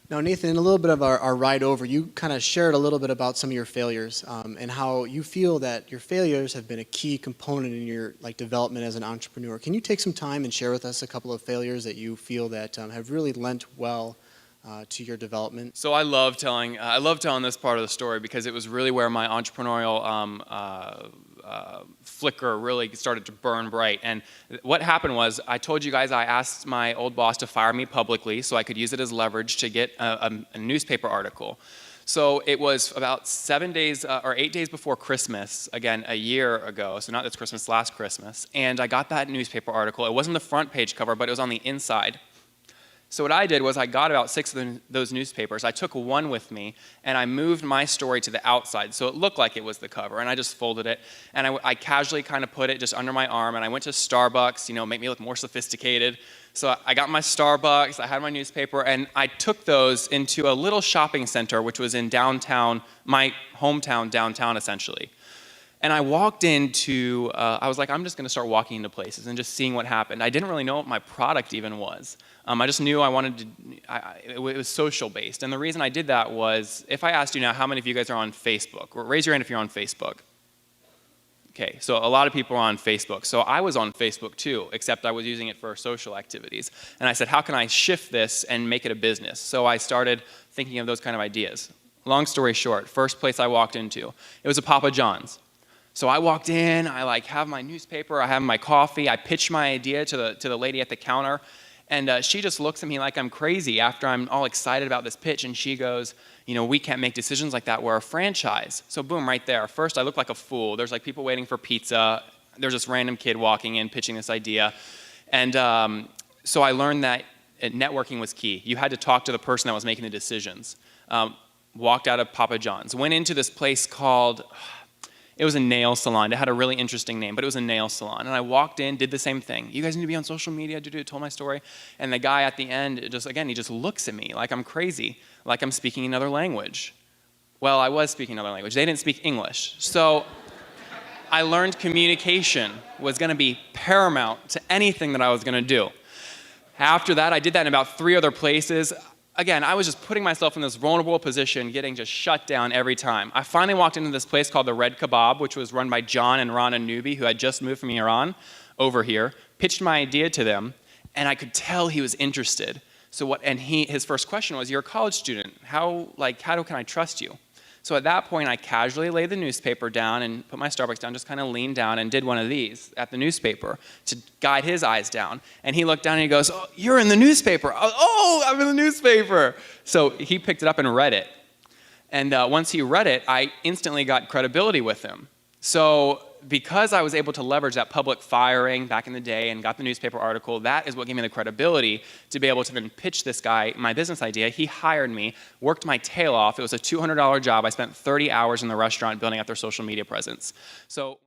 Now, Nathan, in a little bit of our ride over, you kind of shared a little bit about some of your failures and how you feel that your failures have been a key component in your development as an entrepreneur. Can you take some time and share with us a couple of failures that you feel that have really lent well to your development? So I love telling this part of the story because it was really where my entrepreneurial flicker really started to burn bright. And what happened was, I told you guys I asked my old boss to fire me publicly so I could use it as leverage to get a newspaper article. So it was about 7 days or 8 days before Christmas, again, a year ago, so not this Christmas, last Christmas, and I got that newspaper article. It wasn't the front page cover, but it was on the inside. So what I did was I got about 6 of those newspapers. I took one with me, and I moved my story to the outside, so it looked like it was the cover, and I just folded it, and I casually kind of put it just under my arm, and I went to Starbucks, make me look more sophisticated. So I got my Starbucks, I had my newspaper, and I took those into a little shopping center, which was in downtown, my hometown downtown, essentially. And I walked into, I was like, I'm just going to start walking into places and just seeing what happened. I didn't really know what my product even was. I just knew I wanted to, it was social based. And the reason I did that was, if I asked you now, how many of you guys are on Facebook? Or raise your hand if you're on Facebook. Okay, so a lot of people are on Facebook. So I was on Facebook too, except I was using it for social activities. And I said, how can I shift this and make it a business? So I started thinking of those kind of ideas. Long story short, first place I walked into, it was a Papa John's. So I walked in, I have my newspaper, I have my coffee, I pitched my idea to the lady at the counter, and she just looks at me like I'm crazy after I'm all excited about this pitch, and she goes, we can't make decisions like that, we're a franchise. So boom, right there. First, I look like a fool. There's people waiting for pizza. There's this random kid walking in, pitching this idea. And so I learned that networking was key. You had to talk to the person that was making the decisions. Walked out of Papa John's, went into this place called, it was a nail salon. It had a really interesting name, but it was a nail salon. And I walked in, did the same thing. You guys need to be on social media, told my story. And the guy at the end, he just looks at me like I'm crazy, like I'm speaking another language. Well, I was speaking another language. They didn't speak English. So I learned communication was going to be paramount to anything that I was going to do. After that, I did that in about 3 other places. Again, I was just putting myself in this vulnerable position, getting just shut down every time. I finally walked into this place called the Red Kebab, which was run by John and Rana Newby, who had just moved from Iran over here, pitched my idea to them, and I could tell he was interested. His first question was, you're a college student, how can I trust you? So at that point, I casually laid the newspaper down and put my Starbucks down, just kind of leaned down and did one of these at the newspaper to guide his eyes down. And he looked down and he goes, oh, you're in the newspaper. Oh, I'm in the newspaper. So he picked it up and read it. And once he read it, I instantly got credibility with him. So because I was able to leverage that public firing back in the day and got the newspaper article, that is what gave me the credibility to be able to then pitch this guy my business idea. He hired me, worked my tail off. It was a $200 job. I spent 30 hours in the restaurant building out their social media presence. So